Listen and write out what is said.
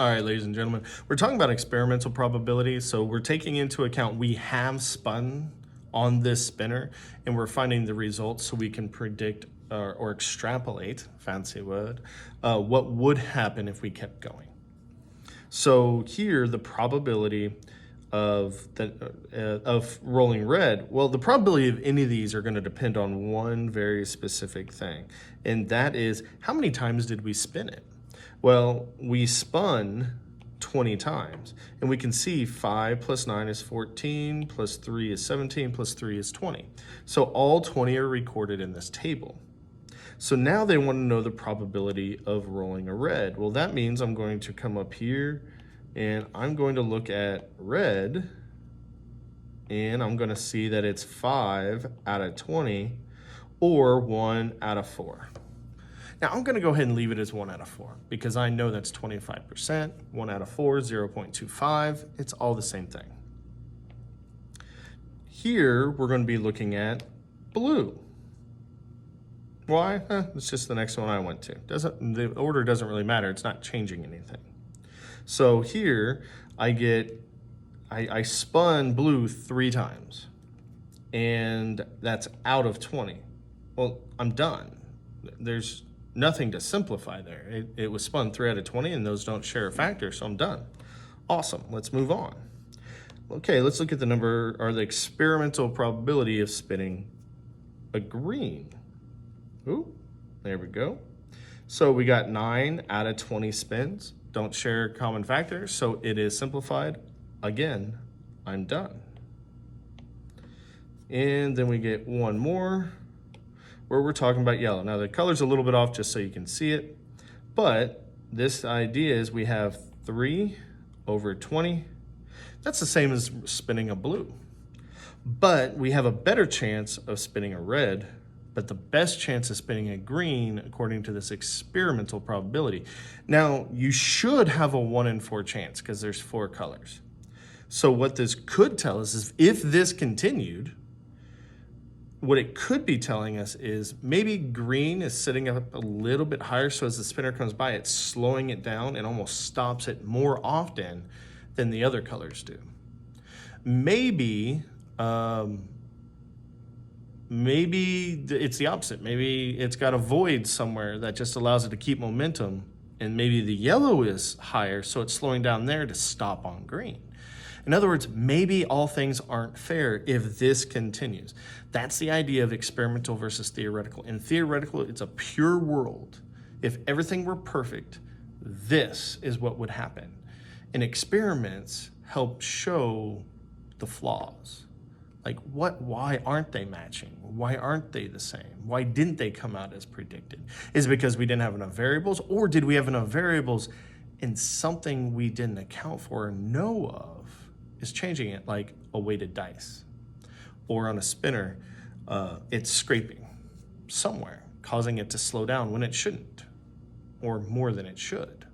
All right, ladies and gentlemen, we're talking about experimental probability. So we're taking into account we have spun on this spinner and we're finding the results so we can predict or extrapolate, fancy word, what would happen if we kept going. So here, the probability of rolling red, well, the probability of any of these are going to depend on one very specific thing, and that is how many times did we spin it? Well, we spun 20 times, and we can see 5 plus 9 is 14, plus 3 is 17, plus 3 is 20. So all 20 are recorded in this table. So now they want to know the probability of rolling a red. Well, that means I'm going to come up here and I'm going to look at red, and I'm going to see that it's 5 out of 20 or 1 out of 4. Now I'm going to go ahead and leave it as 1 out of 4 because I know that's 25%. 1 out of 4, 0.25. It's all the same thing. Here we're going to be looking at blue. Why? It's just the next one I went to. The order doesn't really matter. It's not changing anything. So here I spun blue 3 times, and that's out of 20. Well, I'm done. There's nothing to simplify there. It was spun 3 out of 20, and those don't share a factor, so I'm done. Awesome. Let's move on. Okay, let's look at the number or the experimental probability of spinning a green. Ooh, there we go. So we got 9 out of 20 spins. Don't share common factors, so it is simplified. Again, I'm done. And then we get one more where we're talking about yellow. Now the color's a little bit off just so you can see it, but this idea is we have 3 over 20. That's the same as spinning a blue, but we have a better chance of spinning a red, but the best chance of spinning a green according to this experimental probability. Now, you should have a 1 in 4 chance because there's 4 colors. So what this could tell us is if this continued, what it could be telling us is maybe green is sitting up a little bit higher, so as the spinner comes by, it's slowing it down and almost stops it more often than the other colors do. Maybe it's the opposite. Maybe it's got a void somewhere that just allows it to keep momentum, and maybe the yellow is higher, so it's slowing down there to stop on green. In other words, maybe all things aren't fair if this continues. That's the idea of experimental versus theoretical. In theoretical, it's a pure world. If everything were perfect, this is what would happen. And experiments help show the flaws. Like why aren't they matching? Why aren't they the same? Why didn't they come out as predicted? Is it because we didn't have enough variables, or did we have enough variables and something we didn't account for or know of is changing it, like a weighted dice? Or on a spinner, it's scraping somewhere, causing it to slow down when it shouldn't, or more than it should.